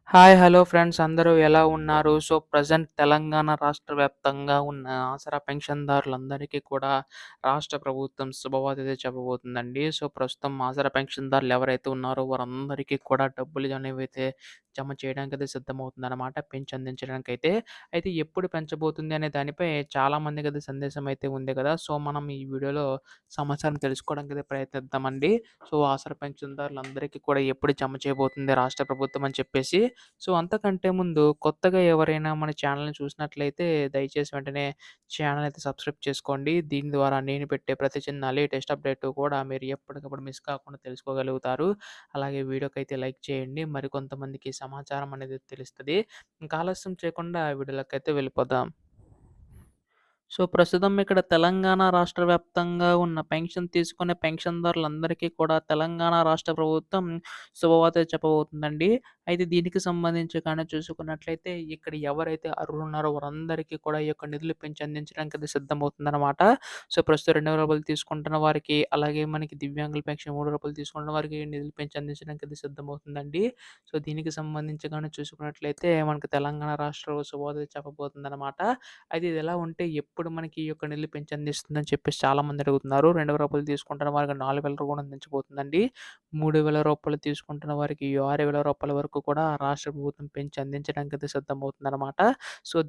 Hi! Hello friends అందరూ ఎలా ఉన్నారు? ప్రెజెంట్ తెలంగాణ రాష్ట్ర వ్యాప్తంగా ఉన్న ఆసరా పెన్షన్‌దారులందరికీ కూడా రాష్ట్ర ప్రభుత్వం శుభవార్త చెప్పబోతుందండి. ప్రస్తుతం ఆసరా పెన్షన్‌దారులు ఎవరైతే ఉన్నారో వారందరికీ కూడా డబ్బులు అనేవైతే జమ చేయడానికైతే సిద్ధమవుతుందనమాట. పెంచి అందించడానికైతే. అయితే ఎప్పుడు పెంచబోతుంది అనే దానిపై చాలామందికైతే సందేశం అయితే ఉంది కదా! మనం ఈ వీడియోలో సమాచారం తెలుసుకోవడానికైతే ప్రయత్నిద్దామండి. ఆసరా పెన్షన్‌దారులందరికీ కూడా ఎప్పుడు జమ చేయబోతుంది రాష్ట్ర ప్రభుత్వం అని చెప్పేసి. అంతకంటే ముందు కొత్తగా ఎవరైనా మన ఛానల్‌ని చూసినట్లయితే దయచేసి వెంటనే ఛానల్ అయితే సబ్స్క్రైబ్ చేసుకోండి. దీని ద్వారా నేను పెట్టే ప్రతి చిన్న లేటెస్ట్ అప్డేట్ కూడా మీరు ఎప్పటికప్పుడు మిస్ కాకుండా తెలుసుకోగలుగుతారు. అలాగే వీడియోకైతే లైక్ చేయండి. మరికొంతమందికి సమాచారం అనేది తెలుస్తది. ఇంకా ఆలస్యం చేయకుండా వీడియోలకైతే వెళ్ళిపోదాం. ప్రస్తుతం ఇక్కడ తెలంగాణ రాష్ట్ర వ్యాప్తంగా ఉన్న పెన్షన్ తీసుకునే పెన్షన్‌దారులందరికీ కూడా తెలంగాణ రాష్ట్ర ప్రభుత్వం శుభవార్త చెప్పబోతుందండి. అయితే దీనికి సంబంధించి కానీ చూసుకున్నట్లయితే ఇక్కడ ఎవరైతే అర్హులున్నారో వారందరికీ కూడా ఈ యొక్క నిధులు పెంచి అందించడానికి అది సిద్ధమవుతుందనమాట. ప్రస్తుతం రూ. 2,000 తీసుకుంటున్న వారికి, అలాగే మనకి దివ్యాంగుల పెన్షన్ రూ. 3 తీసుకుంటున్న వారికి నిధులు పెంచి అందించడానికి అది సిద్ధమవుతుందండి. దీనికి సంబంధించి గాని చూసుకున్నట్లయితే మనకు తెలంగాణ రాష్ట్రం శుభవార్త చెప్పబోతుందనమాట. అయితే ఇదిలా ఉంటే ఎప్పుడు మనకి ఈ యొక్క నిధులు పెంచి అందిస్తుందని చెప్పేసి చాలామంది అడుగుతున్నారు. రూ. 2,000 తీసుకుంటున్న వారికి 4,000 కూడా అందించబోతుందండి. రూ. 3,000 తీసుకుంటున్న వారికి రూ. 6,000 వరకు కూడా రాష్ట్ర ప్రభుత్వం పెంచి అందించడానికైతే సిద్ధమవుతుందనమాట.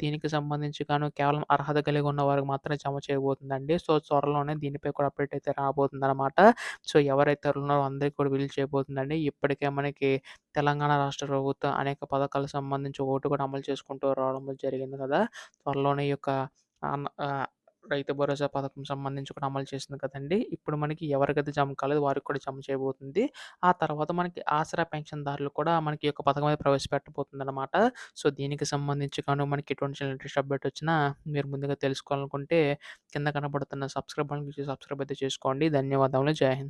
దీనికి సంబంధించి గాను కేవలం అర్హత కలిగి ఉన్న వారికి మాత్రమే జమ చేయబోతుందండి. త్వరలోనే దీనిపై కూడా అప్డేట్ అయితే రాబోతుందనమాట. ఎవరైతే ఉన్నారో అందరికి కూడా విడుదల చేయబోతుందండి. ఇప్పటికే మనకి తెలంగాణ రాష్ట్ర ప్రభుత్వం అనేక పథకాలకు సంబంధించి ఒకటి కూడా అమలు చేసుకుంటూ రావడం జరిగింది కదా! త్వరలోనే ఈ యొక్క రైతు భరోసా పథకం సంబంధించి కూడా అమలు చేసింది కదండీ! ఇప్పుడు మనకి ఎవరికైతే జమ కాలేదో వారికి కూడా జమ చేయబోతుంది. ఆ తర్వాత మనకి ఆసరా పెన్షన్‌దారులు కూడా మనకి ఈ యొక్క పథకం అనేది ప్రవేశపెట్టబోతుందనమాట. దీనికి సంబంధించి గాను మనకి ఎటువంటి లేటెస్ట్ అప్డేట్ వచ్చినా మీరు ముందుగా తెలుసుకోవాలనుకుంటే కింద కనపడుతున్న సబ్స్క్రైబ్ బటన్ క్లిక్ చేసి సబ్స్క్రైబ్ అయితే చేసుకోండి. ధన్యవాదములు. జై హింద్.